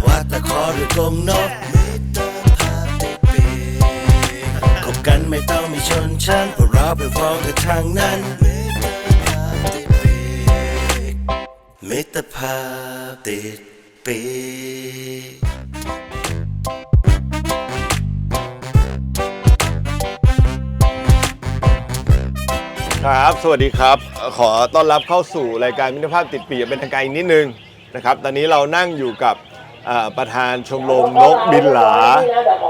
ว่าตะขอหรือกรงนกคบกันไม่ต้องมีชนชั้นเพราะเราเป็นพ้องกันทางนั้นมิตรภาพติดปีกครับ สวัสดีครับ ขอต้อนรับเข้าสู่รายการมิตรภาพติดปีกเป็นทางการอีกนิดนึงนะครับ ตอนนี้เรานั่งอยู่กับประธานชมรมนกบินหลา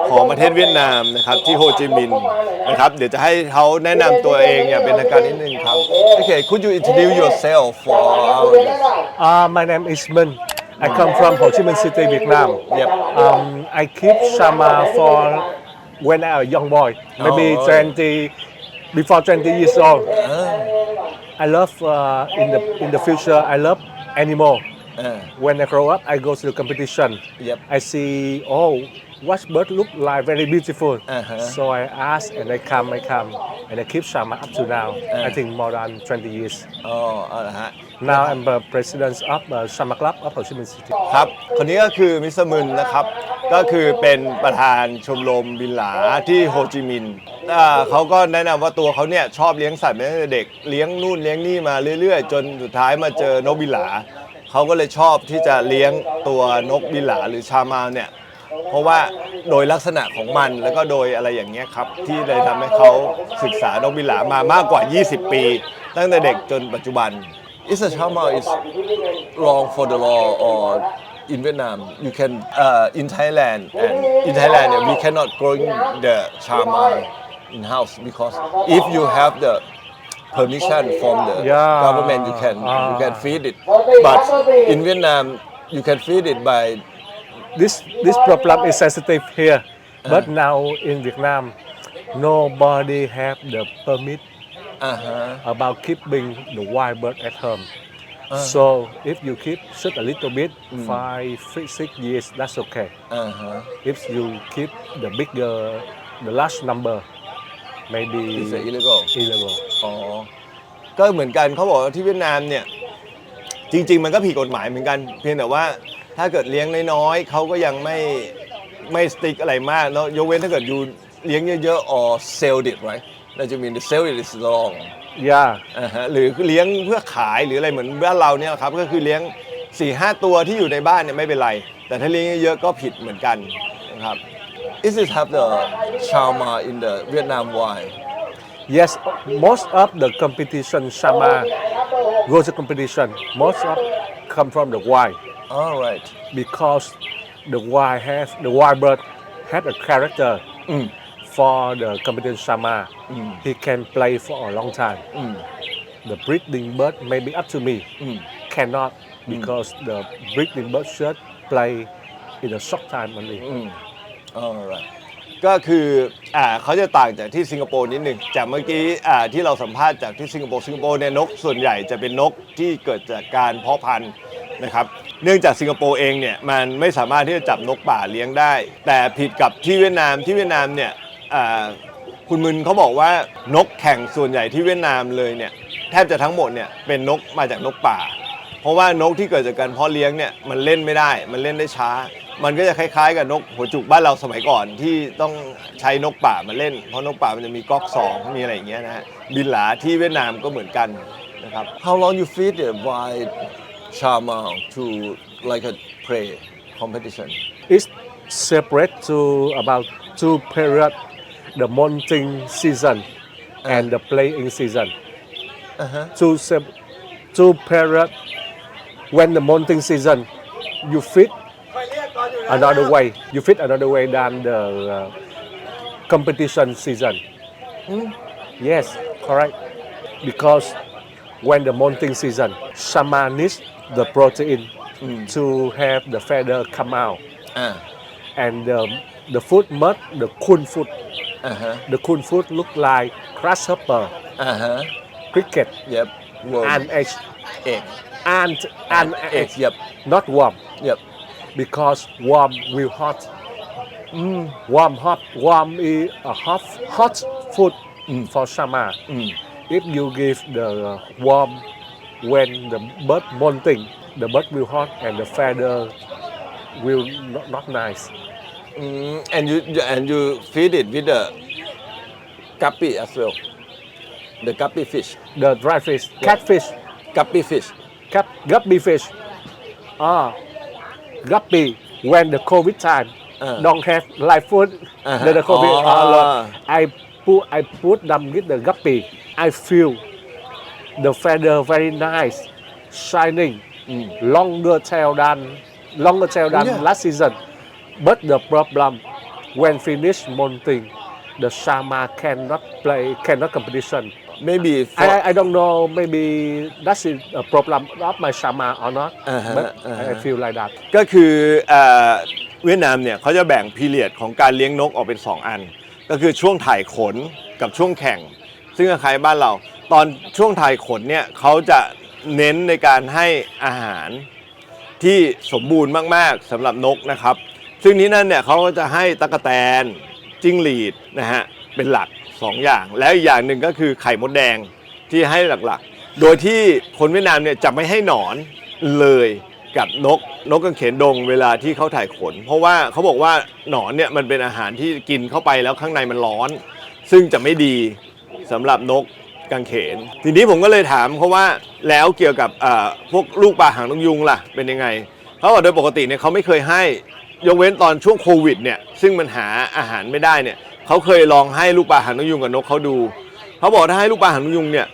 ของประเทศเวียดนามนะครับที่โฮจิมินห์นะครับ เดี๋ยวจะให้เขาแนะนำตัวเองอย่างเป็นทางการนิดนึงครับ Okay, could you introduce yourself for our My name is Minh. I come from Ho Chi Minh City, Vietnam. Yep. I keep Shama for when I was a young boy, maybe before 20 years old. I love in the future. I love animal. When I grow up, I go to the competition. Yep. I see what bird look like very beautiful. So I ask and I come and I keep Shama up to now. I think more than 20 years. อ๋อฮะ Now I'm the president of Shama Club of Ho Chi Minh City. ครับ คนนี้ก็คือมิสเตอร์มึนนะครับ ก็คือเป็นประธานชมรมบินหลาที่โฮจิมินห์เขาก็แนะนำว่าตัวเขาเนี่ยชอบเลี้ยงสัตว์มาตั้งแต่เด็ก เลี้ยงนู่นเลี้ยงนี่มาเรื่อยๆ จนสุดท้ายมาเจอนกบินหลา เขาก็เลยชอบที่จะเลี้ยงตัวนกบินหลาหรือชามาเนี่ย เพราะว่าโดยลักษณะของมันแล้วก็โดยอะไรอย่างเงี้ยครับที่เลยทำให้เขาศึกษานกบินหลามามากกว่า 20 ปี ตั้งแต่เด็กจนปัจจุบัน Is a chama is wrong for the law or in Vietnam you can in Thailand and in Thailand we cannot growing the chama in house because if you have the permission from the government you can feed it but in Vietnam you can feed it by This problem is sensitive here, but now in Vietnam, nobody have the permit about keeping the wild bird at home. So if you keep just a little bit, 5-6 years, that's okay. If you keep the large number, maybe it's illegal. Illegal. อ๋อ ก็เหมือนกันเขาบอกว่าที่เวียดนามเนี่ยจริงๆมันก็ผิดกฎหมายเหมือนกันเพียงแต่ว่าถ้าเกิดเลี้ยงน้อยๆเขาก็ยังไม่สติ๊กอะไรมากแล้วยกเว้นถ้าเกิดอยู่เลี้ยงเยอะๆ or sell it right น่าจะมี sell it is wrong Yeah. หรือเลี้ยงเพื่อขายหรืออะไรเหมือนบ้านเราเนี่ยครับก็คือเลี้ยง 4-5 ตัวที่อยู่ในบ้านเนี่ยไม่เป็นไรแต่ถ้าเลี้ยงเยอะๆก็ผิดเหมือนกันนะครับ Is it have the chama in the Vietnam wild Yes, most of the competition Shama go to competition. Most of come from the wild all right because the wild bird have a character for the competition Shama. He can play for a long time. The breeding bird maybe up to me cannot because the breeding bird should play in a short time only. alright ก็คือเขาจะต่างจากที่สิงคโปร์นิดหนึ่งจากเมื่อกี้ที่เราสัมภาษณ์จากที่สิงคโปร์เนี่ยนกส่วนใหญ่จะเป็นนกที่เกิดจากการเพาะพันธุ์นะครับเนื่องจากสิงคโปร์เองเนี่ยมันไม่สามารถที่จะจับนกป่าเลี้ยงได้แต่ผิดกับที่เวียดนามเนี่ยคุณมึนเขาบอกว่านกแข่งส่วนใหญ่ที่เวียดนามเลยเนี่ยแทบจะทั้งหมดเนี่ยเป็นนกมาจากนกป่าเพราะว่านกที่เกิดจากการเพาะเลี้ยงเนี่ยมันเล่นไม่ได้มันเล่นได้ช้ามันก็จะคล้ายๆกับนกหัวจุกบ้านเราสมัยก่อนที่ต้องใช้นกป่ามาเล่นเพราะนกป่ามันจะมีก๊อก2มีอะไรอย่างเงี้ยนะฮะบินหลาที่เวียดนามก็เหมือนกันนะครับ How long you feed the wild chama to like a prey competition It's separate to about 2 periods, the molting season and the playing season. Two periods. When the molting season, you feed another way. You feed another way than the competition season. Yes, correct. Because when the molting season, Shama needs the protein to have the feather come out. And the food mud, the coon food. The coon food look like grasshopper, cricket, Yep worm and egg. And egg. Yep Not worm. Yep Because worm will hot. Worm is a hot food for Shama. If you give the worm when the bird molting, the bird will hot and the feather will not nice. And you feed it with the guppy as well. The guppy fish. The dry fish, catfish, Guppy fish. guppy fish. Guppy when the COVID time don't have live food. The COVID. I put them with the guppy. I feel the feather very nice, shining, longer tail than last season. But the problem when finish molting, the Shama cannot competition. Maybe for I don't know, maybe that's a problem of my Shama or not, but I feel like that. ก็คือเวียดนามเนี่ยเขาจะแบ่งพีเรียดของการเลี้ยงนกออกเป็น 2 อัน ก็คือช่วงถ่ายขนกับช่วงแข่ง ซึ่งคล้ายบ้านเราตอนช่วงถ่ายขนเนี่ยเขาจะเน้นในการให้อาหารที่สมบูรณ์มากๆสำหรับนกนะครับซึ่งนี้นั่นเนี่ยเขาก็จะให้ตั๊กแตนจิ้งหรีดนะฮะเป็นหลัก 2 อย่างแล้วอีกอย่างหนึ่งก็คือไข่มดแดงที่ให้หลักๆโดยที่คนเวียดนามเนี่ยจะไม่ให้หนอนเลยกับนกกางเขนดงเวลาที่เขาถ่ายขนเพราะว่าเขาบอกว่าหนอนเนี่ยมันเป็นอาหารที่กินเข้าไปแล้วข้างในมันร้อนซึ่งจะไม่ดีสำหรับนกกางเขนทีนี้ผมก็เลยถามเขาว่าแล้วเกี่ยวกับพวกลูกปลาหางนกยุงล่ะเป็นยังไงเขาบอกโดยปกติเนี่ยเขาไม่เคยให้ยกเว้นตอนช่วงโควิดเนี่ยซึ่งมันหาอาหารไม่ได้เนี่ยเขาเคยลองให้ลูกปลาหางนกยุงกับนกเขาดูเขาบอกถ้าให้ลูกปลาหางนกยุงเนี่ย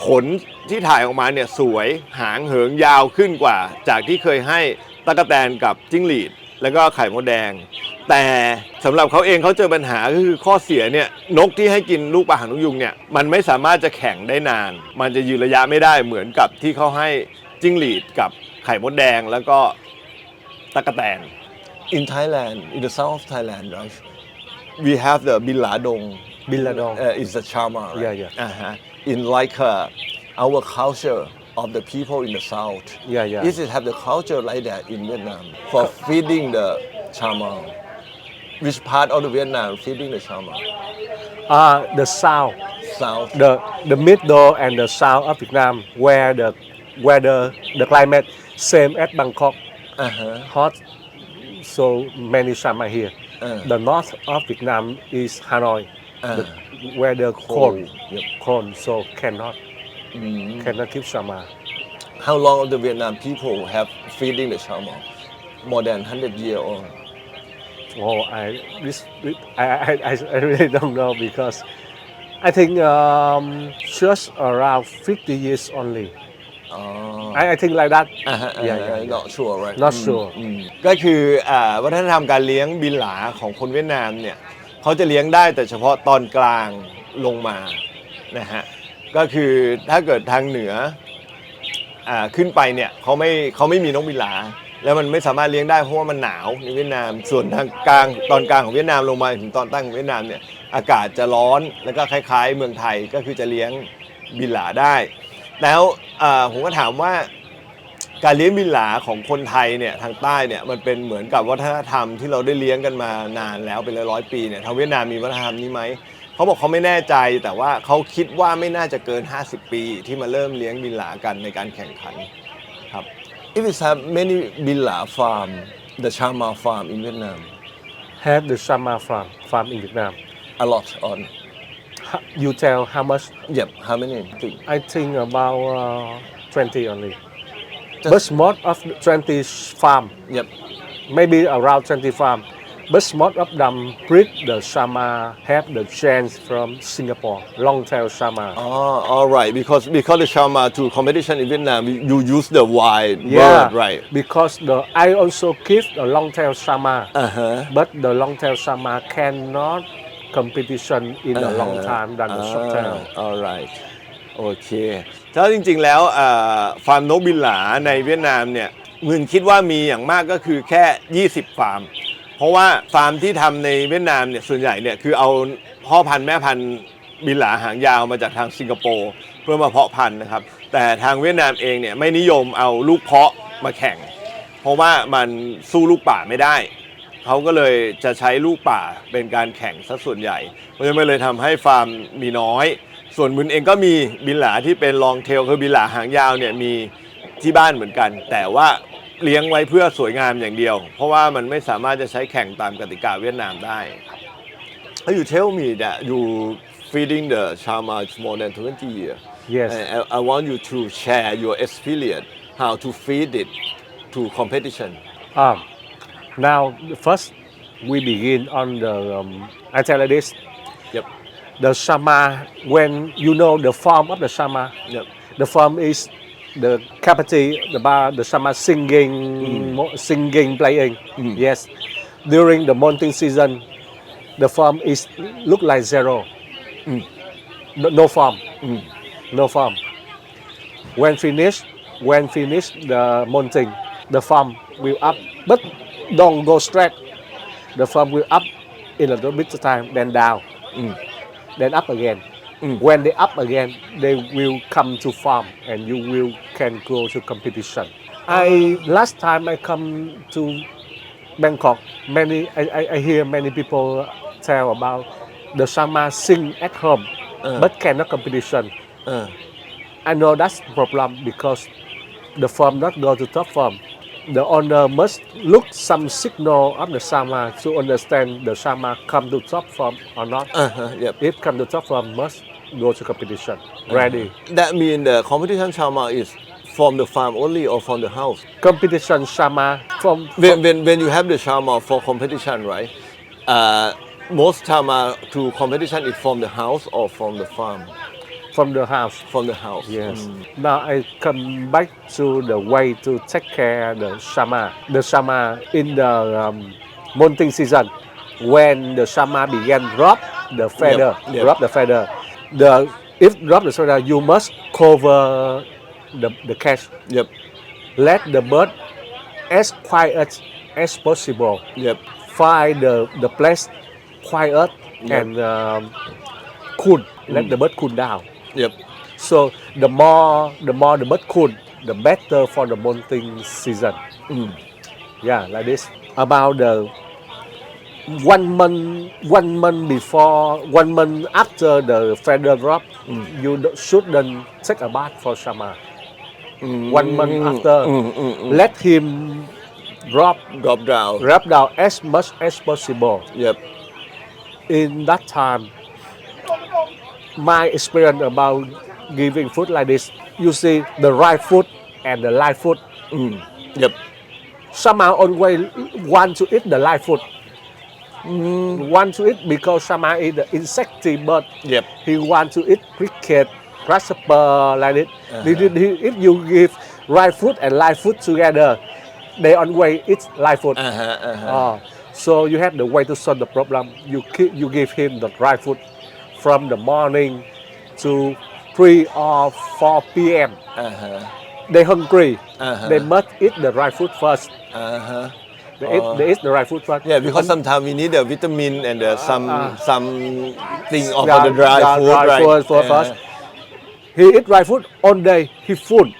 ขนที่ถ่ายออกมาเนี่ยสวยหางเหิงยาวขึ้นกว่าจากที่เคยให้ตั๊กแตนกับจิ้งหรีดแล้วก็ไข่มดแดงแต่สำหรับเขาเองเขาเจอปัญหาก็คือข้อเสียเนี่ยนกที่ให้กินลูกปลาหางนกยุงเนี่ยมันไม่สามารถจะแข็งได้นานมันจะยืนระยะไม่ได้เหมือนกับที่เขาให้จิ้งหรีดกับไข่มดแดงแล้วก็ตั๊กแตน In Thailand in the south of Thailand right we have the Biladong Biladong is the Chama right? Yeah. In like our culture of the people in the south. Yeah. Is it have the culture like that in Vietnam for feeding the chama? Which part of the Vietnam feeding the chama? The south, South. the middle and the south of Vietnam, where the climate same as Bangkok, hot, so many summer here. The north of Vietnam is Hanoi, where the cold, so cannot keep summer. How long of the Vietnam people have feeding the chama? More than 100 years old. Oh, I really don't know because I think just around 50 years only. I think like that. Yeah. Not sure, right? Not sure. ก็คือวัฒนธรรมการเลี้ยงบินหลาของคนเวียดนามเนี่ยเขาจะเลี้ยงได้แต่เฉพาะตอนกลางลงมานะฮะก็คือถ้าเกิดทางเหนือขึ้นไปเนี่ยเขาไม่มีนกบินหลาแล้วมันไม่สามารถเลี้ยงได้เพราะว่ามันหนาวในเวียดนามส่วนทางกลางตอนกลางของเวียดนามลงมาถึงตอนใต้ของเวียดนามเนี่ยอากาศจะร้อนแล้วก็คล้ายๆเมืองไทยก็คือจะเลี้ยงบินหลาได้แล้วผมก็ถามว่าการเลี้ยงบินหลาของคนไทยเนี่ยทางใต้เนี่ยมันเป็นเหมือนกับวัฒนธรรมที่เราได้เลี้ยงกันมานานแล้วเป็นร้อยๆปีเนี่ยทางเวียดนามมีวัฒนธรรมนี้ไหมเขาบอกเขาไม่แน่ใจแต่ว่าเขาคิดว่าไม่น่าจะเกิน50 ปีที่มาเริ่มเลี้ยงบินหลากันในการแข่งขันครับ If we have many Billa farm the Chama farm in Vietnam Have the Shama farm in Vietnam. a lot on You tell how much? Yep how many I think about 20 only. But most of the 20 farm, Yep maybe around 20 farm. But most of them breed the Shama have the chance from Singapore, long-tail Shama. all right because the Chama to competition in Vietnam you use the wild bird right Because I also keep the long-tail Shama, but the long-tail Shama cannot competition in a long time than the short-tail. alright โอเคถ้าจริงๆแล้วฟาร์มนกบินหลาในเวียดนามเนี่ยเงินคิดว่ามีอย่างมากก็คือแค่20ฟาร์มเพราะว่าฟาร์มที่ทำในเวียดนามเนี่ยส่วนใหญ่เนี่ยคือเอาพ่อพันธุ์แม่พันธุ์บินหลาหางยาวมาจากทางสิงคโปร์เพื่อมาเพาะพันธุ์นะครับแต่ทางเวียดนามเองเนี่ยไม่นิยมเอาลูกเพาะมาแข่งเพราะว่ามันสู้ลูกป่าไม่ได้เขาก็เลยจะใช้ลูกป่าเป็นการแข่งซะส่วนใหญ่เพราะฉะนั้นเลยทำให้ฟาร์มมีน้อยส่วนมึนเองก็มีบินหลาที่เป็นลองเทลคือบินหลาหางยาวเนี่ยมีที่บ้านเหมือนกันแต่ว่า เลี้ยงไว้เพื่อสวยงามอย่างเดียว เพราะว่ามันไม่สามารถจะใช้แข่งตามกติกาเวียดนามได้ You tell me that you feeding the Chama is more than 20 years. Yes. I want you to share your experience how to feed it to competition. Now, first we begin on the I tell you this. Yep. The Shama, when you know the form of the Shama, Yep. the form is the capacity, the Shama singing, singing, playing. Yes. During the molting season, the form is look like zero. No form. No form. When finish the molting, the form will up, but don't go straight. The form will up in a little bit of time, then down, then up again. When they up again, they will come to farm, and you will can go to competition. Last time I come to Bangkok, I hear many people tell about the Shama sing at home, but cannot competition. I know that's the problem because the form not go to top form. The owner must look some signal of the Shama to understand the Shama come to top form or not. Yep. If come to top form, must go to competition. Ready. That means the competition Chama is from the farm only or from the house. Competition Shama from When you have the Chama for competition, right? Most Chama to competition is from the house or from the farm. from the house. From the house. Yes. Now I come back to the way to take care the Shama. The Shama in the molting season, when the Shama began drop the feather, Yep. drop the feather. If drop the feather, you must cover the cage. Yep. Let the bird as quiet as possible. Yep. Find the place quiet and cool. Let the bird cool down. Yep. So the more the bird cool, the better for the molting season. Yeah, like this. About the 1 month before, 1 month after the feather drop, you shouldn't take a bath for Shama. 1 month after, let him drop down as much as possible. Yep. In that time, my experience about giving food like this, you see the right foot and the light foot. Yep. Shama always want to eat the light foot. Want to eat because Shama is the insecty bird. Yep. He want to eat cricket, grasshopper like it. If you give right foot and light foot together, they always eat light foot. So you have the way to solve the problem. You give him the right foot from the morning to 3 or 4 p.m. They hungry. They must eat the right food first. They eat the right food first. Yeah, because sometimes we need the vitamin and some thing of the dry food, right? Food first. He eat right food all day. He full.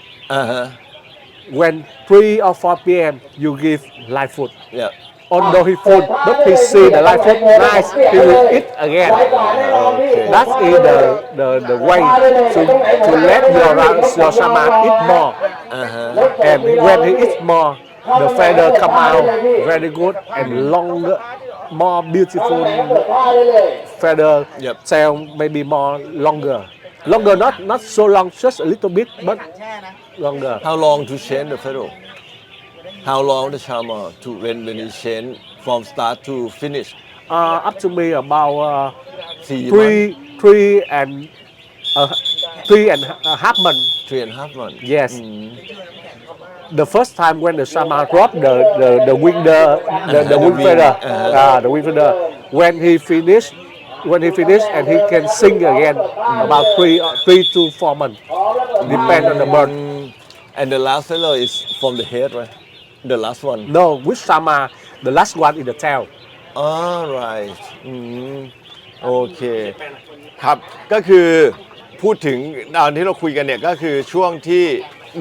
When 3 or 4 p.m. you give light food. Yeah. Although he full, but he see the light food nice, he will eat again. That is the way to let your Shama eat more. And when he eats more, the feather come out very good and longer, more beautiful feather. Yep. Tail maybe more longer. Longer, not so long, just a little bit, but longer. How long to change the feather? How long the Chama to when you change from start to finish? Up to me about 3 3 and a half month. 3.5 months. Yes. The first time when the Shama dropped the wing feather, the wing feather, when he finished and he can sing again about 3 to 4 months, depend on the bird. And the last feather is from the head, right? The last one. No, with Shama, the last one is the tail. Alright โอเคครับก็คือพูดถึงตอนที่เราคุยกันเนี่ยก็คือช่วงที่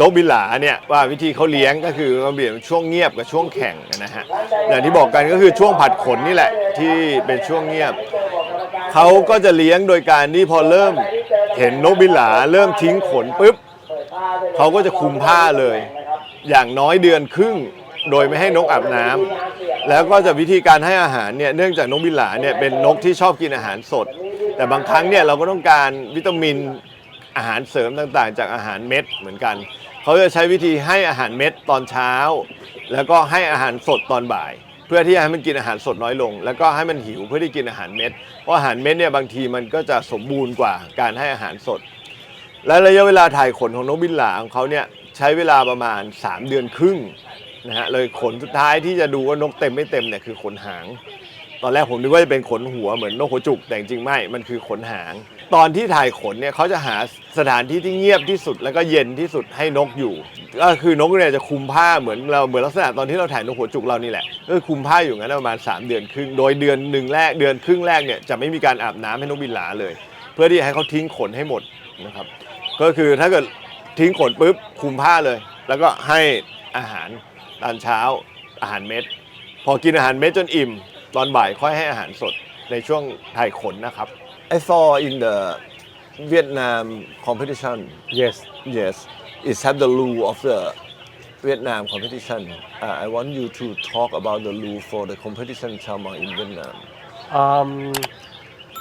นกบินหลาเนี่ยว่าวิธีเขาเลี้ยงก็คือมันเปลี่ยนช่วงเงียบกับช่วงแข่งนะฮะอย่างที่บอกกันก็คือช่วงผัดขนนี่แหละที่เป็นช่วงเงียบเขาก็จะเลี้ยงโดยการที่พอเริ่มเห็นนกบินหลาเริ่มทิ้งขนปุ๊บเขาก็จะคลุมผ้าเลย อย่างน้อยเดือนครึ่งโดยไม่ให้นกอาบน้ำแล้วก็จะวิธีการให้อาหารเนี่ยเนื่องจากนกบินหลาเนี่ยเป็นนกที่ชอบกินอาหารสดแต่บางครั้งเนี่ยเราก็ต้องการวิตามินอาหารเสริมต่างๆจากอาหารเม็ดเหมือนกันเขาจะใช้วิธีให้อาหารเม็ดตอนเช้าแล้วก็ให้อาหารสดตอนบ่ายเพื่อที่จะให้มันกินอาหารสดน้อยลงแล้วก็ให้มันหิวเพื่อที่กินอาหารเม็ดเพราะอาหารเม็ดเนี่ยบางทีมันก็จะสมบูรณ์กว่าการให้อาหารสดและระยะเวลาถ่ายขนของนกบินหลาของเขาเนี่ยใช้เวลาประมาณ3 เดือนครึ่งนะฮะเลยขนสุดท้ายที่จะดูว่านกเต็มไม่เต็มเนี่ยคือขนหางตอนแรกผมนึกว่าจะเป็นขนหัวเหมือนนกหัวจุกแต่จริงไม่มันคือขนหางตอนที่ถ่ายขนเนี่ยเขาจะหาสถานที่ที่เงียบที่สุดแล้วก็เย็นที่สุดให้นกอยู่ก็คือนกเนี่ยจะคุมผ้าเหมือนลักษณะตอนที่เราถ่ายนกหัวจุกเรานี่แหละก็คุมผ้าอยู่งั้นประมาณ3 เดือนครึ่งโดยเดือนครึ่งแรกเนี่ยจะไม่มีการอาบน้ำให้นกบินหลาเลยเพื่อที่ให้เขาทิ้งขนให้หมดนะครับก็คือถ้าเกิดทิ้งขนปุ๊บคุมผ้าเลยแล้วก็ให้อาหารตอนเช้าอาหารเม็ดพอกินอาหารเม็ดจนอิ่มตอนบ่ายค่อยให้อาหารสดในช่วงถ่ายขนนะครับ I saw in the Vietnam competition Yes. it had the rule of the Vietnam competition I want you to talk about the rule for the competition Chama in Vietnam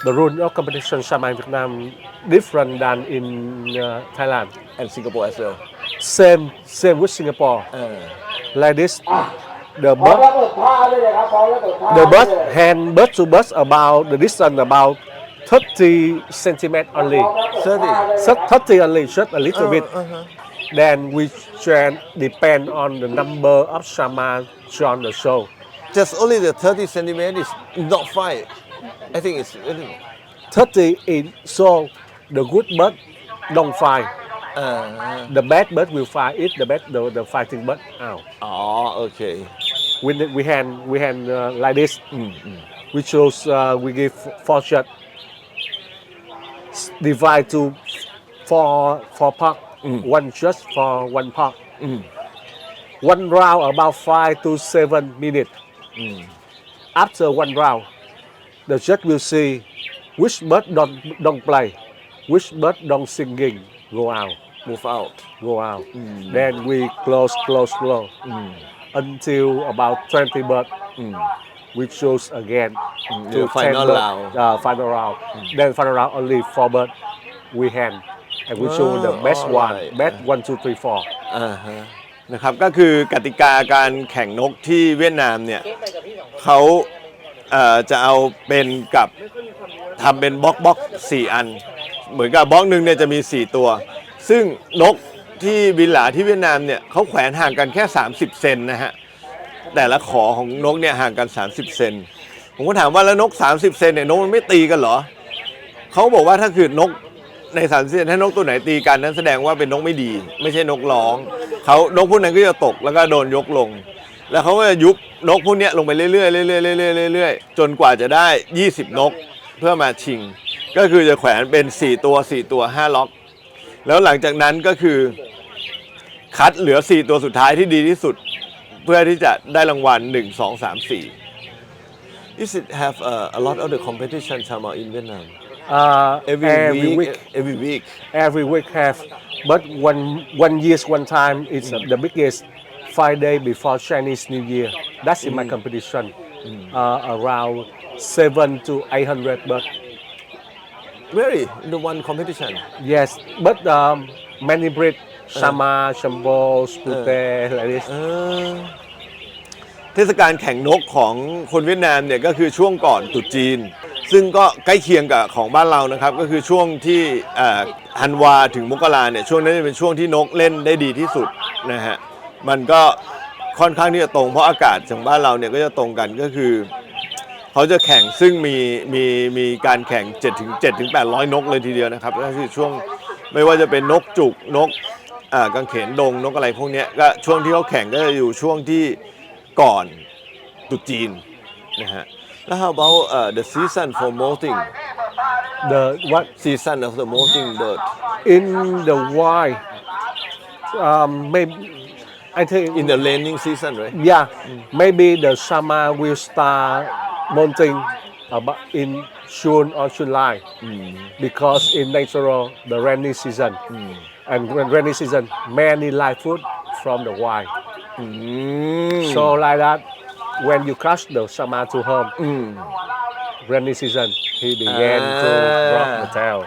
The rule of competition Chama in Vietnam different than in Thailand. and Singapore as well Same with Singapore. Like this, the bird hand bird to bird about the distance about 30 centimeters only. 30 only, just a little bit. Then we can depend on the number of Shama on the show. just only the 30 centimeters is not fine I think it's 30 is so the good bird don't fly. The bad bird will fly. It the fighting bird out. อ๋อโอเค We hand like this. We choose. We give 4 shots. Divide to 4 part. 1 shot for 1 part. 1 round about 5 to 7 minutes. After 1 round, the judge will see which bird don't play, which bird don't singing. Go out. move out Go out. Then we close until about 20 birds. We choose again to the final 10 birds. round. Final round. Then final round only 4 birds. We hand and we choose the best one. alright. Best 1, 2, 3, 4. นะครับก็คือกติกาการแข่งนกที่เวียดนามเนี่ยเขาจะเอาเป็นกับทำเป็นบล็อก4 อันเหมือนกับบล็อกหนึ่งเนี่ยจะมี4 ตัวซึ่งนกที่บินหลาที่เวียดนามเนี่ยเขาแขวนห่างกันแค่30 เซนนะฮะแต่ละขอของนกเนี่ยห่างกัน30 เซนผมก็ถามว่าแล้วนก30 เซนเนี่ยนกมันไม่ตีกันเหรอเขาบอกว่าถ้าคือนกใน30 เซนถ้านกตัวไหนตีกันนั้นแสดงว่าเป็นนกไม่ดีไม่ใช่นกร้องนกพวกนั้นก็จะตกแล้วก็โดนยกลงแล้วเขาก็จะยุบนกพวกนี้ลงไปเรื่อยๆจนกว่าจะได้20 นกเพื่อมาชิงก็คือจะแขวนเป็น4 ตัว5 ล็อกแล้วหลังจากนั้นก็คือคัดเหลือ4 ตัวสุดท้ายที่ดีที่สุดเพื่อที่จะได้รางวัล1 2 3 4 Is it have a lot of the competition Chama in Vietnam Every week. Every week have, but one year's one time it's the biggest 5 days before Chinese New Year. That's in my competition. Around 700 to 800 birds. Really the one competition Yes, but many breed, Shama, Shambo, Spute, like this. เทศกาลแข่งนกของคนเวียดนามเนี่ยก็คือช่วงก่อนตรุษจีนซึ่งก็ใกล้เคียงกับของบ้านเรานะครับก็คือช่วงที่ธันวาถึงมกราเนี่ยช่วงนั้นจะเป็นช่วงที่นกเล่นได้ดีที่สุดนะฮะมันก็ค่อนข้างที่จะตรงเพราะอากาศของบ้านเราเนี่ยก็จะตรงกันก็คือเขาจะแข่งซึ่งมีการแข่ง7 ถึง 800 นกเลยทีเดียวนะครับก็คือช่วงไม่ว่าจะเป็นนกจุกนกกังเขนดงนกอะไรพวกเนี้ยก็ช่วงที่เขาแข่งก็จะอยู่ช่วงที่ก่อนตรุษจีนนะฮะแล้ว how about the season for molting The what season of the molting bird in the wild? Maybe I think in the raining season right yeah, maybe the Shama will start molting about in June or July because in natural the rainy season and when rainy season many live food from the wild. So like that, when you catch the Sama to home, rainy season, he began to drop the tail.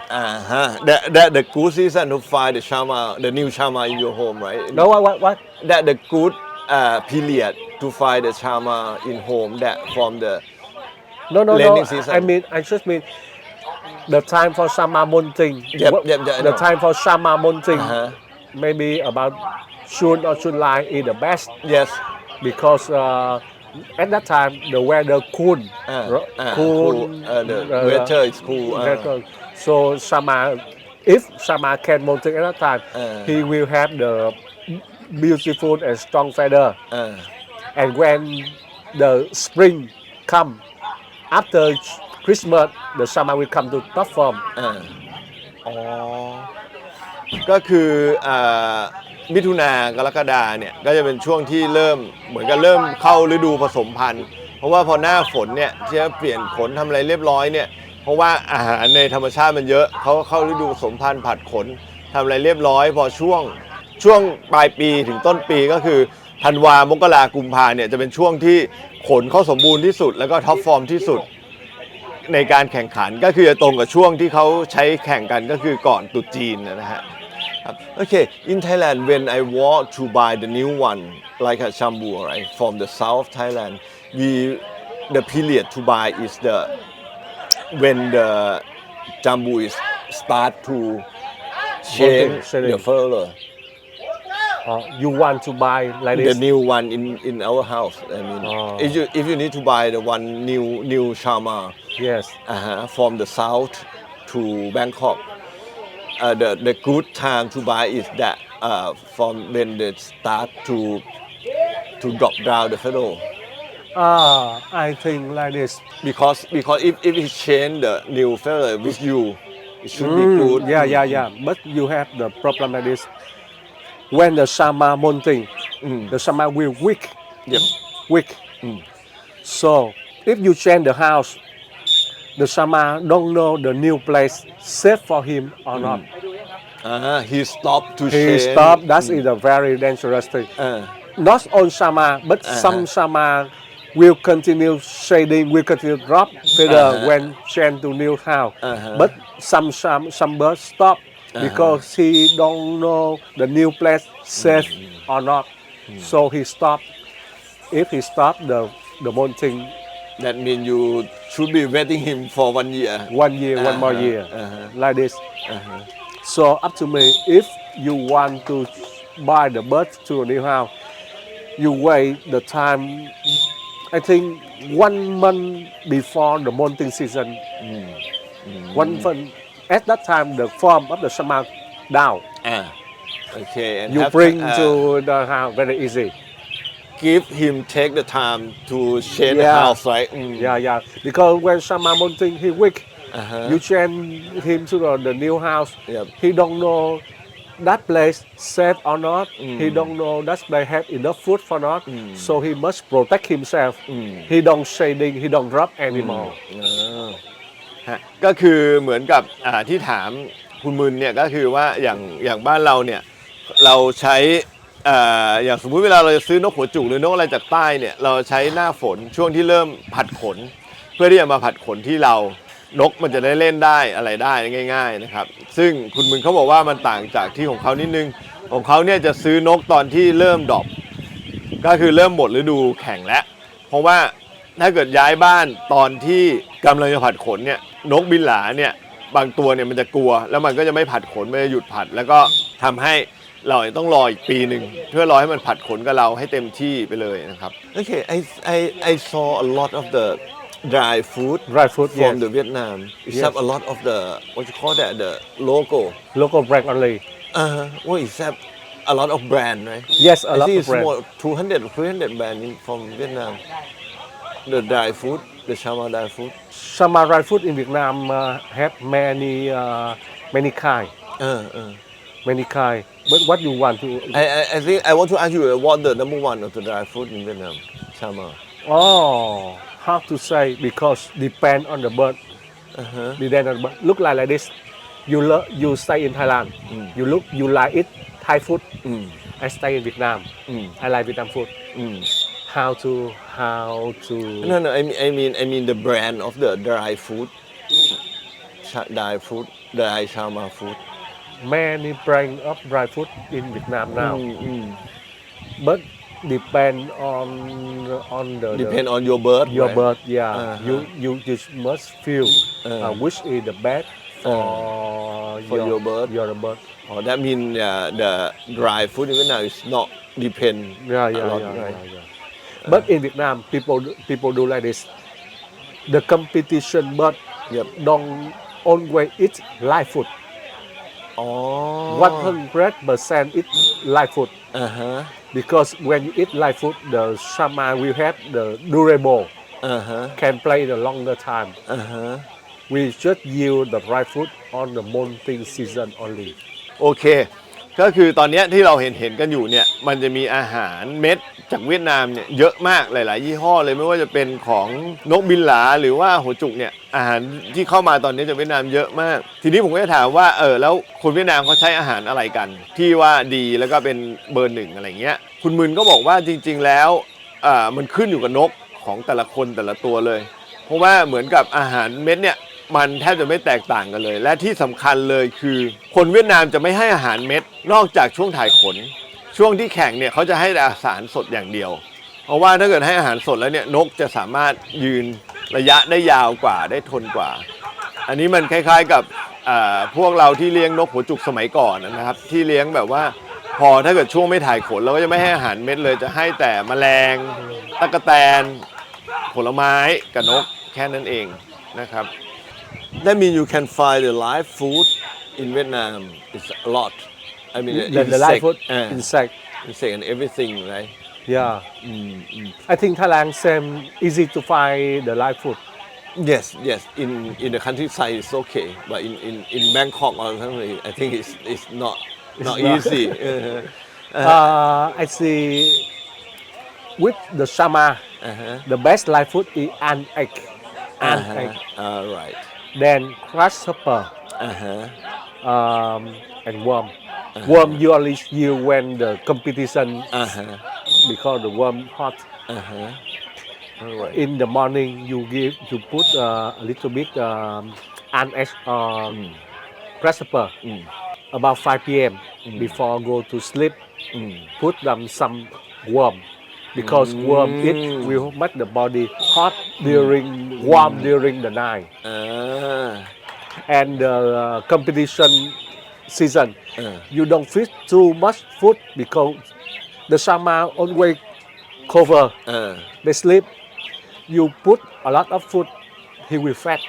That the good season to find the Shama, the new Shama in your home, right? No, what? That the good period to find the Shama in home that from the No. Landing season. I just mean the time for Sama molting. Yep, I The know. time for Sama molting, Uh-huh. maybe about June or July is the best Yes. because at that time the weather cool, Cool. The weather is cool. weather. So Sama, if Sama can molting at that time, he will have the beautiful and strong feather. And when the spring come after Christmas, the Sama will come to top form. อ๋อ ก็คือมิถุนากรกฎาเนี่ยก็จะเป็นช่วงที่เริ่มเหมือนกับเริ่มเข้าฤดูผสมพันธุ์เพราะว่าพอหน้าฝนเนี่ยที่จะเปลี่ยนขนทำอะไรเรียบร้อยเนี่ยเพราะว่าอาหารในธรรมชาติมันเยอะเขาเข้าฤดูผสมพันธุ์ผัดขนทำอะไรเรียบร้อยพอช่วงปลายปีถึงต้นปีก็คือธันวามกรากุมภาเนี่ยจะเป็นช่วงที่ขนเขาสมบูรณ์ที่สุดแล้วก็ท็อปฟอร์มที่สุดในการแข่งขันก็คือจะตรงกับช่วงที่เขาใช้แข่งกันก็คือก่อนตรุษจีนนะฮะOkay, in Thailand, when I want to buy the new one, like a Chambu, right, from the South Thailand, the period to buy is when the Jambu is start to change Selling. the fur. You want to buy like The this? new one in our house. I mean, if you need to buy the one new Shama Yes. from the South to Bangkok. The good time to buy is that from when they start to drop down the feather I think like this. because if it change the new feather with you it should be good. Yeah. But you have the problem like this. When the Sama molting, the Sama will weak. Yep. Weak. So if you change the house, the Sama don't know the new place safe for him or not. He stopped to He change. stopped. That is a very dangerous thing. Not all Sama, but some Sama will continue shading, will continue drop feather when change to new house. But some birds stop because he don't know the new place safe or not. So he stopped. If he stop the molting, That means you should be waiting him for 1 year. 1 year, one more year, like this. So up to me, if you want to buy the bird to a new house, you wait the time. I think 1 month before the molting season. At that time, the form of the Sama down. Okay. And You have- bring to the house very easy. give him take the time to change the Yeah. house, right? Yeah. Because when Sama molting, he weak. You change him to the new house. Yep. He don't know that place safe or not. He don't know that place have enough food for not. So he must protect himself. He don't shading. He don't drop anymore. ฮะก็คือเหมือนกับที่ถามคุณมึนเนี่ยก็คือว่าอย่างบ้านเราเนี่ยเราใช้อย่างสมมุติเวลาเราจะซื้อนกหัวจุกหรือนกอะไรจากใต้เนี่ยเราใช้หน้าฝนช่วงที่เริ่มผัดขน เพื่อที่จะมาผัดขนที่เรานกมันจะได้เล่นได้อะไรได้ง่ายๆนะครับซึ่งคุณมึนเขาบอกว่ามันต่างจากที่ของเขานิดนึงของเขาเนี่ยจะซื้อนกตอนที่เริ่มดรอปก็คือเริ่มหมดฤดูแข่งแล้วเพราะว่าถ้าเกิดย้ายบ้านตอนที่กำลังจะผัดขนเนี่ยนกบินหลาเนี่ยบางตัวเนี่ยมันจะกลัวแล้วมันก็จะไม่ผัดขนมันจะหยุดผัดแล้วก็ทำให้เราต้องรออีกปีหนึ่งเพื่อรอให้มันผัดขนกับเราให้เต็มที่ไปเลยนะครับ Okay, I saw a lot of the dry food Dry food, from yes. the Vietnam. It Yes. have a lot of the what you call that the logo. Local brand only. What is that? A lot of brand, right? Yes, a I lot think of it's brand. more 200 or 300 brand from Vietnam. The dry food, the Shama dry food. Sama dry food in Vietnam have many kind. Many kind. But what you want to? I think I want to ask you what the number one of the dry food in Vietnam, Shama. Oh, how to say? Because depend on the bird. Depend on the bird. Look like this. You stay in Thailand. You like it Thai food. อืม I stay in Vietnam. อืม I like Vietnam food. อืม How to No, I mean the brand of the dry food, dry Shama food. many brand of dry food in Vietnam อื now. มอืม But depend on the Depend on your bird, your right? bird. Yeah, Uh-huh. you must feel which is the best for your bird. your bird. Oh, that means the dry food in Vietnam is not depend a lot, right? Yeah. But in Vietnam, people do like this. The competition bird Yep. don't always eat live food. Oh. 100% eat live food. Uh-huh. Because when you eat live food, the shama will have the durable, Uh-huh. can play the longer time. Uh-huh. We just use the dry food on the molting season only. โอเค ก็คือตอนเนี้ยที่เราเห็นกันอยู่เนี่ย มันจะมีอาหารเม็ดจากเวียดนามเนี่ยเยอะมากหลาย ๆ ยี่ห้อเลยไม่ว่าจะเป็นของนกบินหลาหรือว่าหัวจุกเนี่ยอาหารที่เข้ามาตอนนี้จากเวียดนามเยอะมาก ทีนี้ผมก็จะถามว่าแล้วคนเวียดนามเขาใช้อาหารอะไรกัน ที่ว่าดีแล้วก็เป็นเบอร์หนึ่งอะไรเงี้ยคุณมึนก็บอกว่าจริง ๆ แล้วมันขึ้นอยู่กับนกของแต่ละคนแต่ละตัวเลย เพราะว่าเหมือนกับอาหารเม็ดเนี่ยมันแทบจะไม่แตกต่างกันเลย และที่สำคัญเลยคือคนเวียดนามจะไม่ให้อาหารเม็ดนอกจากช่วงถ่ายขนช่วงที่แข่งเนี่ยเขาจะให้อาหารสดอย่างเดียว เพราะว่าถ้าเกิดให้อาหารสดแล้วเนี่ยนกจะสามารถยืนระยะได้ยาวกว่าได้ทนกว่า อันนี้มันคล้ายๆกับพวกเราที่เลี้ยงนกหัวจุกสมัยก่อนนะครับที่เลี้ยงแบบว่าพอถ้าเกิดช่วงไม่ถ่ายขนเราก็จะไม่ให้อาหารเม็ดเลยจะให้แต่แมลงตั๊กแตนผลไม้กับนกแค่นั้นเองนะครับ That means you can find the live food in Vietnam. It's a lot. I mean, The live food, insect. insect and everything, right? Yeah. I think Thailand same easy to find the live food. Yes. In the countryside it's okay, but in Bangkok or something, I think it's not not. easy. I see with the shama, the best live food is ant egg. Ant egg. Right. Then grasshopper and worm. Worm usually yield when the competition because the worm hot. Alright. In the morning, you put a little bit ant egg or grasshopper. About 5 p.m. before go to sleep, put them some worm. Because worm will make the body hot warm during the night. And the competition season, you don't feed too much food because the shama always cover. They sleep. You put a lot of food, he will fat.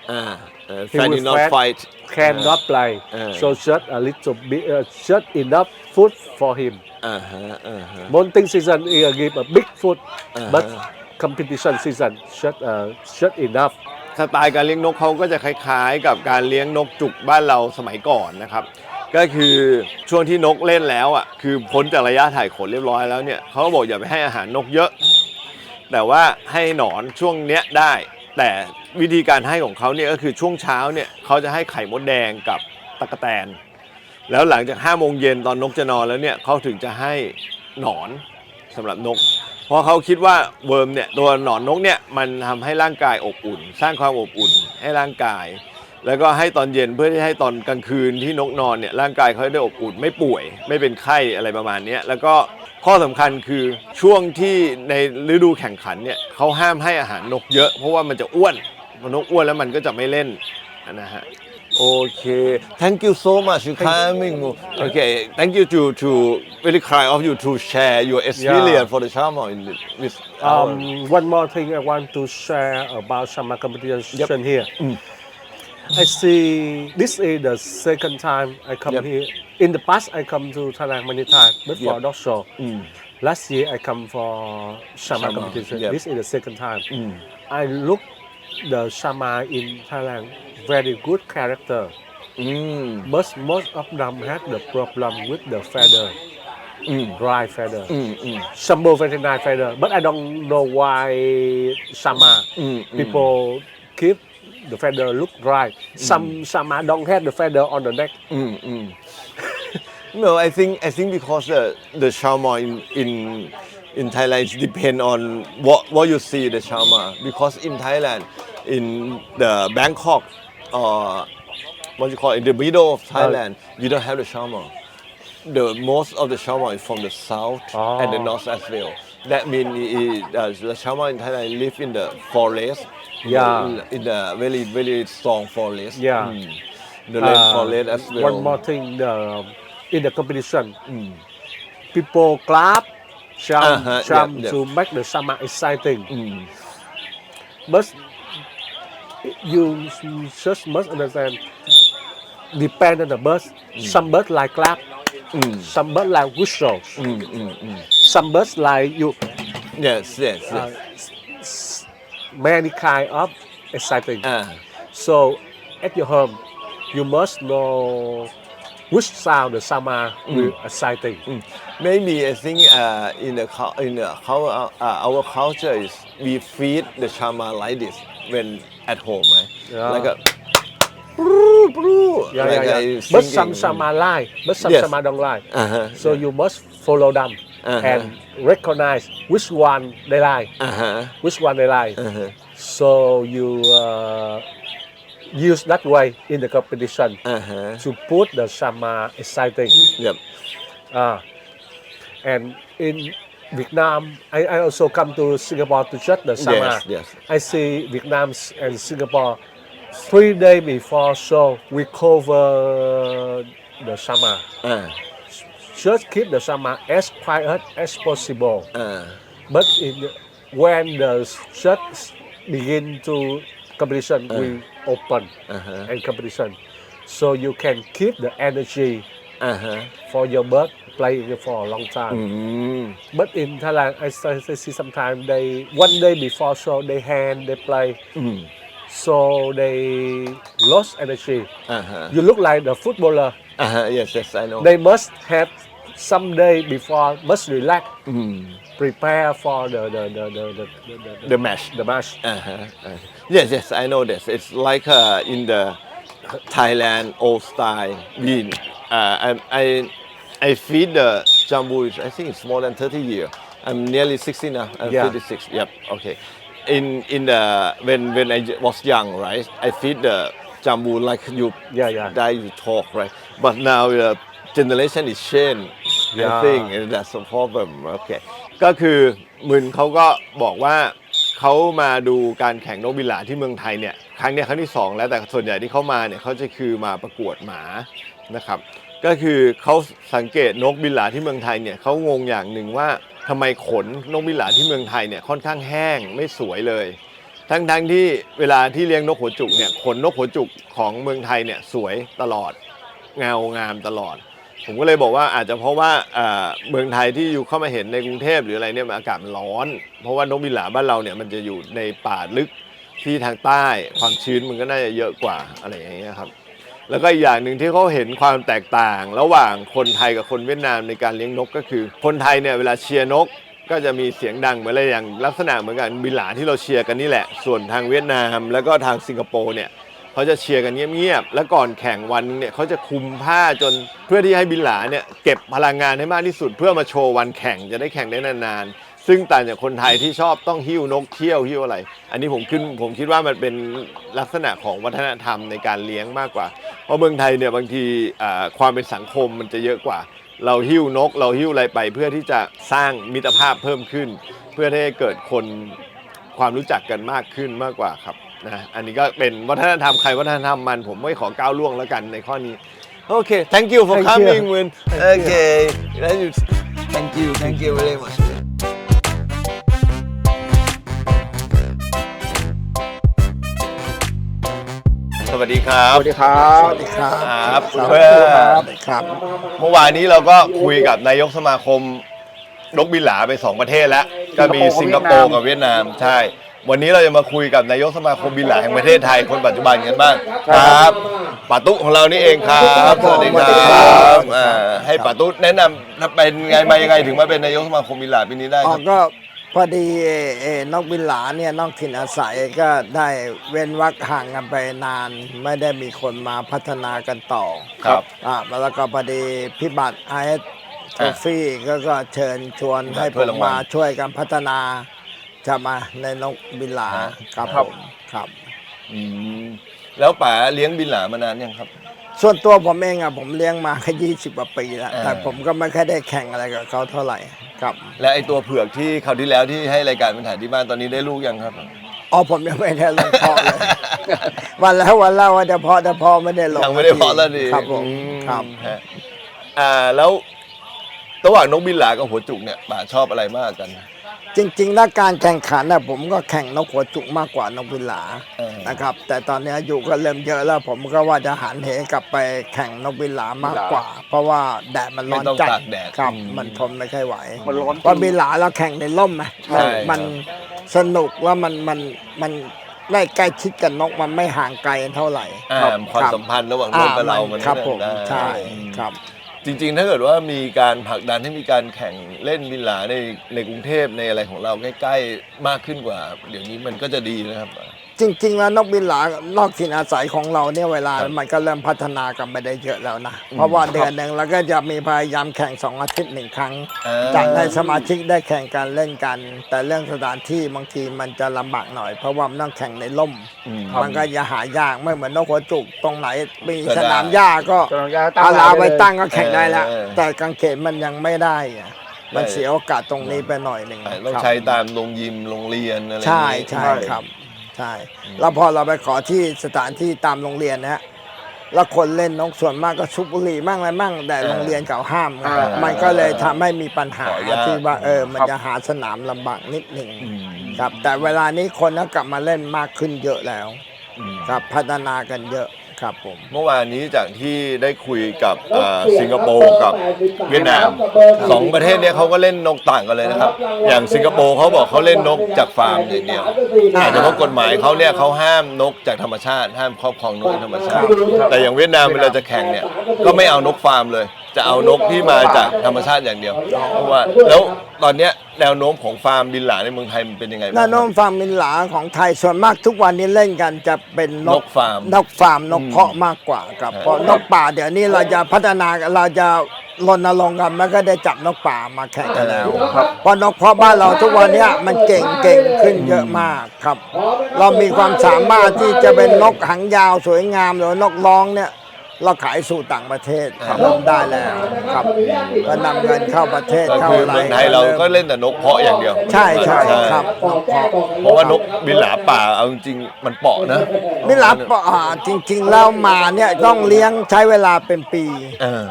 Fat will enough fat. fight. Cannot play. So just a little bit, just enough food for him. Molting season is give a big food, but competition season just enough. สไตล์การเลี้ยงนกเขาก็จะคล้ายๆกับการเลี้ยงนกจุกบ้านเราสมัยก่อนนะครับก็คือช่วงที่นกเล่นแล้วคือพ้นจากระยะถ่ายขนเรียบร้อยแล้วเนี่ยเขาก็บอกอย่าไปให้อาหารนกเยอะแต่ว่าให้หนอนช่วงเนี้ยได้แต่วิธีการให้ของเขาเนี่ยก็คือช่วงเช้าเนี่ยเขาจะให้ไข่มดแดงกับตั๊กแตนแล้วหลังจาก5 โมงเย็นตอนนกจะนอนแล้วเนี่ยเขาถึงจะให้หนอนสำหรับนกเพราะเขาคิดว่าเวิร์มเนี่ยตัวหนอนนกเนี่ยมันทำให้ร่างกายอบอุ่นสร้างความอบอุ่นให้ร่างกายแล้วก็ให้ตอนเย็นเพื่อที่ให้ตอนกลางคืนที่นกนอนเนี่ยร่างกายเขาได้อบอุ่นไม่ป่วยไม่เป็นไข้อะไรประมาณนี้แล้วก็ข้อสำคัญคือช่วงที่ในฤดูแข่งขันเนี่ยเขาห้ามให้อาหารนกเยอะเพราะว่ามันจะอ้วนพอนกอ้วนแล้วมันก็จะไม่เล่นนะฮะOkay, thank you so much for coming. Okay, thank you to really kind of you to share your experience for the Shama with One more thing I want to share about Shama competition here. I see this is the second time I come here. In the past, I come to Thailand many times, but for dog show. Last year, I come for Shama competition. This is the second time. I look the Shama in Thailand. Very good character. But most of them have the problem with the feather, dry feather. Some very nice feather, but I don't know why Shama people keep the feather look dry. Some Shama don't have the feather on the neck. No, I think because the shawarma in Thailand it depend on what you see the shawarma because in Thailand in the Bangkok or what you call it, in the middle of Thailand you don't have the shawarma. The most of the shawarma is from the south and the north as well. That means the shawarma in Thailand live in the forest. Yeah. In the very strong forest. Yeah. The rain forest as well. One more thing, in the competition, people clap, jump yeah. to make the summer exciting. But you just must understand, depend on the birds. Some birds like clap, some birds like whistles, some birds like you. Yes. Many kind of exciting. So at your home, you must know which sound the summer will exciting. Maybe I think our culture is we feed the shawarma like this when at home, right? Yeah. Like a Yeah. But some summer lie, but some summer don't lie. So you must follow them and recognize which one they like, which one they like. So you use that way in the competition to put the summer exciting. Yep. And in Vietnam, I also come to Singapore to judge the summer. Yes. I see Vietnam and Singapore 3 days before show we cover the summer. Just keep the summer as quiet as possible. But when the judge begin to competition, we open and competition, so you can keep the energy for your bird playing for a long time. But in Thailand, I see sometimes they 1 day before show they play, so they lost energy. You look like the footballer. Yes, I know. They must have some day before, must relax, prepare for The match. The match. Yes, I know this. It's like in the Thailand old style. I feed the jambu. I think it's more than 30 years. I'm nearly 60 now. I'm 56. Yep. Okay. In the when I was young, right? I feed the jambu like you you talk, right? But now the generation is changed. I think that's a problem. Okay. ก็คือมึนเขาก็บอกว่าเขามาดูการแข่งนกบินหลาที่เมืองไทยเนี่ยครั้งที่2แล้วแต่ส่วนใหญ่ที่เขามาเนี่ยเขาจะคือมาประกวดหมานะครับก็คือเขาสังเกตนกบินหลาที่เมืองไทยเนี่ยเขางงอย่างหนึ่งว่าทำไมขนนกบินหลาที่เมืองไทยเนี่ยค่อนข้างแห้งไม่สวยเลยทั้งที่เวลาที่เลี้ยงนกหัวจุกเนี่ยขนนกหัวจุกของเมืองไทยเนี่ยสวยตลอดเงางามตลอดผมก็เลยบอกว่าอาจจะเพราะว่าเมืองไทยที่อยู่เข้ามาเห็นในกรุงเทพหรืออะไรเนี่ยอากาศมันร้อนเพราะว่านกบินหลาบ้านเราเนี่ยมันจะอยู่ในป่าลึกที่ทางใต้ความชื้นมันก็น่าจะเยอะกว่าอะไรอย่างเงี้ยครับแล้วก็อีกอย่างหนึ่งที่เขาเห็นความแตกต่างระหว่างคนไทยกับคนเวียดนามในการเลี้ยงนกก็คือคนไทยเนี่ยเวลาเชียร์นกก็จะมีเสียงดังเหมือนอะไรอย่างลักษณะเหมือนกันบินหลาที่เราเชียร์กันนี่แหละส่วนทางเวียดนามแล้วก็ทางสิงคโปร์เนี่ยเขาจะเชียร์กันเงียบๆแล้วก่อนแข่งวันนึงเนี่ยเขาจะคุมผ้าจนเพื่อที่ให้บินหลาเนี่ยเก็บพลังงานให้มากที่สุดเพื่อมาโชว์วันแข่งจะได้แข่งได้นานๆซึ่งต่างจากคนไทยที่ชอบต้องหิ้วนกเที่ยวหิ้วอะไรอันนี้ผมคิดว่ามันเป็นลักษณะของวัฒนธรรมในการเลี้ยงมากกว่าเพราะเมืองไทยเนี่ยบางทีความเป็นสังคมมันจะเยอะกว่าเราหิ้วนกเราหิ้วอะไรไปเพื่อที่จะสร้างมิตรภาพเพิ่มขึ้นเพื่อให้เกิดคนความรู้จักกันมากขึ้นมากกว่าครับนะอันนี้ก็เป็นวัฒนธรรมใครวัฒนธรรมมันผมไม่ขอก้าวล่วงแล้วกันในข้อนี้โอเค thank you for coming มึนโอเค thank you very much สวัสดีครับ สวัสดีครับ สวัสดีครับ ครับ เมื่อวานนี้เราก็คุยกับนายกสมาคมนกบินหลาไป2ประเทศแล้วก็มีสิงคโปร์กับเวียดนามใช่วันนี้เราจะมาคุยกับนายกสมาคมบินหลาแห่งประเทศไทยคนปัจจุบันกันบ้างครับป๋าตุ๊ของเรานี่เองครับสวัสดีครับให้ป๋าตุ๊แนะนำเป็นไงมายังไงถึงมาเป็นนายกสมาคมบินหลาปีนี้ได้ครับก็ พอดีนกบินหลาเนี่ยนกถิ่นอาศัยก็ได้เว้นวรรคห่างกันไปนาน ไม่ได้มีคนมาพัฒนากันต่อ ครับ แล้วก็พอดีพิบัติไอเอสโทฟี่ก็เชิญชวนให้ผมมาช่วยกันพัฒนาจะมาในนกบินหลาครับผมครับ อืมแล้วป๋าเลี้ยงบินหลามานานยังครับ ส่วนตัวผมเองผมเลี้ยงมาแค่20 กว่าปีแล้ว อ่า แต่ผมก็ไม่ค่อยได้แข่งอะไรกับเขาเท่าไหร่ครับ และไอตัวเผือกที่คราวที่แล้วที่ให้รายการเป็นถ่ายที่บ้านตอนนี้ได้ลูกยังครับ อ๋อผมยังไม่ได้ลงเพาะเลย วันแล้วว่าจะเพาะแต่เพาะไม่ได้ลง ยังไม่ได้เพาะแล้วดี ครับผม อื ครับ ฮะแล้วระหว่างนกบินหลากับหัวจุกเนี่ยป๋าชอบอะไรมากกัน จริงๆแล้วการแข่งขันผมก็แข่งนกหัวจุกมากกว่านกบินหลา เออ นะครับ แต่ตอนนี้อายุก็เริ่มเยอะแล้ว ผมก็ว่าจะหันเหกลับไปแข่งนกบินหลามากกว่า เพราะว่าแดดมันร้อน ไม่ต้อง จัด ตากแดด ครับ อืม มันทนไม่ค่อยไหว มันร้อน เพราะบินหลาเราแข่งในร่มนะ ใช่ มันสนุกแล้วมันได้ใกล้ชิดกับนกมันไม่ห่างไกลเท่าไหร่ ความสัมพันธ์ระหว่างนกกับเรามัน ครับผม ได้ ใช่ครับ จริงๆ ถ้าเกิดว่ามีการผลักดันให้มีการแข่งเล่นบินหลาในกรุงเทพในอะไรของเราใกล้ๆมากขึ้นกว่า เดี๋ยวนี้มันก็จะดีนะครับ จริง ๆ แล้วนกบินหลานอกถิ่นอาศัยของเราเนี่ยเวลา ครับ มันก็เริ่มพัฒนากันไปได้เยอะแล้วนะ เพราะว่าเดือนหนึ่งเราก็จะมีพยายามแข่ง2 อาทิตย์ 1 ครั้ง จัดให้สมาชิกได้แข่งกันเล่นกัน แต่เรื่องสถานที่บางทีมันจะลำบากหน่อย เพราะว่ามันต้องแข่งในร่ม มันก็จะหายากไม่เหมือนนกหัวจุกตรงไหนมีสนามหญ้าก็ สนามหญ้าตั้ง เอาลา ได้เลย ไปตั้งก็แข่งได้แล้ว เออ แต่กางเขนมันยังไม่ได้อะมัน ใช่ เสียโอกาสตรงนี้ไปหน่อยหนึ่ง ต้อง ครับ ใช้ตามโรงยิมโรงเรียนอะไร ใช่ อย่างนี้ ใช่ครับใช่แล้วพอเราไปขอที่สถานที่ตามโรงเรียนนะฮะแล้วคนเล่นนกส่วนมากก็ชุบบุหรี่มั่งอะไรมั่งแต่โรงเรียนเขาห้ามไงมันก็เลยทำให้มีปัญหาที่ว่ามันจะหาสนามลำบากนิดหนึ่งครับแต่เวลานี้คนก็กลับมาเล่นมากขึ้นเยอะแล้วครับพัฒนากันเยอะครับผม เมื่อวานนี้จากที่ได้คุยกับสิงคโปร์กับเวียดนามสองประเทศเนี้ยเขาก็เล่นนกต่างกันเลยนะครับ อย่างสิงคโปร์เขาบอกเขาเล่นนกจากฟาร์มอย่างเดียวแต่เพราะกฎหมายเขาเนี่ยเขาห้ามนกจากธรรมชาติ ห้ามครอบครองนกธรรมชาติ แต่อย่างเวียดนามเวลาจะแข่งเนี่ยก็ไม่เอานกฟาร์มเลย จะเอานกที่มาจากธรรมชาติอย่างเดียวเพราะว่าแล้วตอนเนี้ยแนวโน้มของฟาร์มบินหลาในเมืองไทยมันเป็นยังไงบ้าง แนวโน้มฟาร์มมินหลาของไทยส่วนมากทุกวันนี้เล่นกันจะเป็นน นกฟาร์ม นกฟาร์มนกเพาะมากกว่าครับเพราะนกป่าเดี๋ยวนี้เราจะพัฒนาเราจะรณรงค์กันมันก็ได้จับนกป่ามาแข่งกันแล้วเพราะนกเพาะบ้านเราทุกวันนี้มันเก่งขึ้นเยอะมากครับ เรามีความสามารถที่จะเป็นนกหางยาวสวยงามหรือนกร้องเนี่ยเราขายสู่ต่างประเทศครับได้แล้วครับก็นำเงินเข้าประเทศ ก็ เข้า คือ อะไร เมืองไทยเราก็เล่นแต่นกเพาะอย่างเดียว ใช่ครับนกเพาะ เพราะว่านกบินหลาป่าเอาจริงๆมันเปาะนะ มิลาจริงๆแล้วมาเนี่ยต้องเลี้ยงใช้เวลาเป็นปี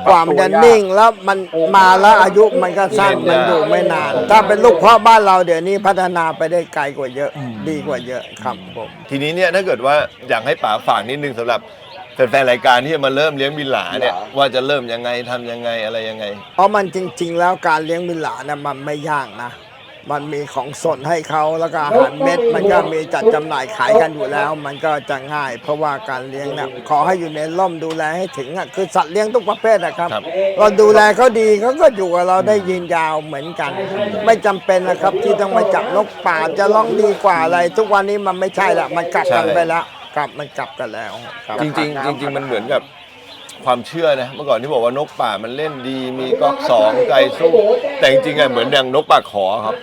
กว่ามันจะนิ่งแล้วมันมาแล้วอายุมันก็สั้นมันอยู่ไม่นาน ถ้าเป็นลูกเพาะบ้านเราเดี๋ยวนี้พัฒนาไปได้ไกลกว่าเยอะดีกว่าเยอะครับผม ทีนี้เนี่ยถ้าเกิดว่าอยากให้ป๋าฝากนิดนึงสำหรับแฟนๆรายการที่จะมาเริ่มเลี้ยงบินหลาเนี่ยว่าจะเริ่มยังไงทำยังไงอะไรยังไง เพราะมันจริง ๆ แล้วการเลี้ยงบินหลาเนี่ยมันไม่ยากนะ มันมีของสดให้เขาแล้วก็อาหารเม็ดมันก็มีจัดจำหน่ายขายกันอยู่แล้ว มันก็จะง่าย เพราะว่าการเลี้ยงเนี่ยขอให้อยู่ในร่มดูแลให้ถึงคือสัตว์เลี้ยงทุกประเภทนะครับ ครับ เราดูแลเขาดีเขาก็อยู่กับเราได้ยืนยาวเหมือนกัน ไม่จำเป็นนะครับที่ต้องมาจับนกป่าจะร้องดีกว่าอะไร ทุกวันนี้มันไม่ใช่ละมันกลับกันไปแล้วกลับมันกลับกันแล้วครับ จริงๆจริงๆมันเหมือนกับความเชื่อนะเมื่อก่อนที่บอกว่านกป่ามันเล่นดีมีก๊อกสองไกลสู้แต่จริงๆอะเหมือนอย่างนกปากขอครับ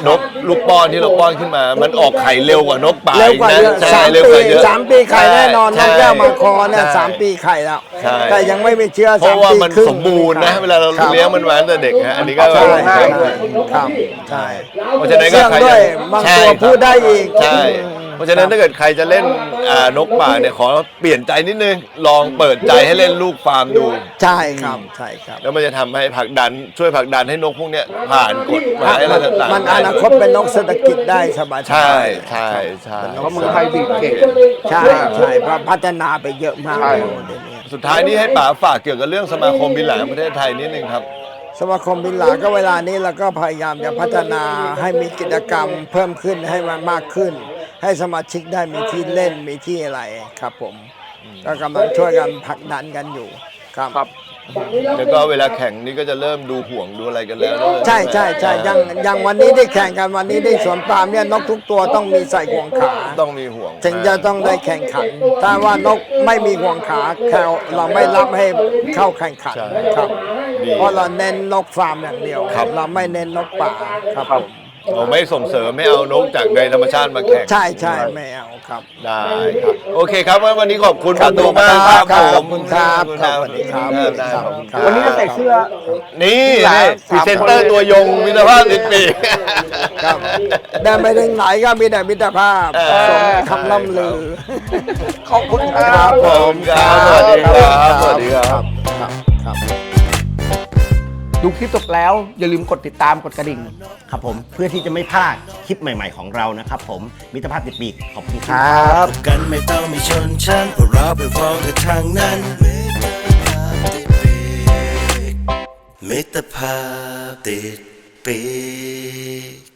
นกลูกป้อนที่เราป้อนขึ้นมา มันออกไข่เร็วกว่านกป่า เร็วกว่าเยอะ ใช่ สาม เร็ว ปี กว่าเยอะ 3 ปีไข่แน่นอนน ใช่ กแก้วมังคอเนี่ย ใช่ 3 ปีไข่แล้ว ใช่ แต่ยังไม่มีเชื้อ เพราะว่า 3 ปี มัน ครึ่ง สมบูรณ์นะเวลาเรา ครับ เลี้ยงมันมาตั้งแต่เด็กฮะอันนี้ก็ ใช่ ใช่ ครับใช่ เพราะฉะนั้นก็ เชื่อง ใคร ด้วยบางตัวพูดได้อีก ใช่เพราะฉะนั้นถ้าเกิดใครจะเล่นนกป่าเนี่ยขอเปลี่ยนใจนิดนึงลองเปิดใจให้เล่นลูกฟาร์มดู ใช่ครับใช่ครับ แล้วมันจะทำให้ผลักดันช่วยผลักดันให้นกพวกเนี้ยผ่านกฎหมายอะไรต่างๆ มันอนาคตเป็นนกเศรษฐกิจได้สบายๆ ใช่ใช่ใช่ เพราะเมืองไทยบีบเก่ง ใช่ใช่เพราะพัฒนาไปเยอะมาก ใช่ เดี๋ยวนี้ สุดท้ายนี้ให้ป๋าฝากเกี่ยวกับเรื่องสมาคมบินหลาแห่งประเทศไทยนิดนึงครับ สมาคมบินหลาก็เวลานี้เราก็พยายามจะพัฒนาให้มีกิจกรรมเพิ่มขึ้นให้มันมากขึ้น ให้สมาชิกได้มีที่เล่นมีที่อะไรครับผมก็กำลังช่วยกันผลักดันกันอยู่ครับ ครับ แล้วก็เวลาแข่งนี่ก็จะเริ่มดูห่วงดูอะไรกันแล้วด้วย ใช่ใช่ใช่อย่างวันนี้ได้แข่งกันวันนี้ได้สวนปาล์มเนี่ยนกทุกตัวต้องมีใส่ห่วงขา ต้องมีห่วง ถึงจะต้องได้แข่งขัน ถ้าว่านกไม่มีห่วงขาเราไม่รับให้เข้าแข่งขัน ใช่ ครับ ดี เพราะเราเน้นนกฟาร์มอย่างเดียว ครับ เราไม่เน้นนกป่าครับผม เราไม่ส่งเสริมไม่เอานกจากในธรรมชาติมาแข่ง ใช่ใช่ไม่เอาครับ ได้ครับ โอเคครับวันนี้ขอบคุณปาตูมากครับ ครับ ผ ขอ ม บคุณครับ ขอณ ครับสวัสดีครับ ได้ครับ ครับ วันนี้จะใส่เสื้อ นี่ หลาย พรีเซนเตอร์ตัวยงมิตรภาพติดปีก ครับเดินไปถึงไหนก็มีแต่มิตรภาพสมคำล่ำลือ ขอบคุณค ค รั รั บบ ผมครับสวัสดีครับสวัสดีครับ ครับ ดูคลิปจบแล้ว อย่าลืมกดติดตามกดกระดิ่ง ครับผมเพื่อที่จะไม่พลาดคลิปใหม่ ๆ ของเรานะครับผมมิตรภาพติดปีกขอบคุณค ครับ รับ กันไม่ต้องมีชนชั้นเพราะเราไปฟ้องกันทางนั้นมิตรภาพติดปีก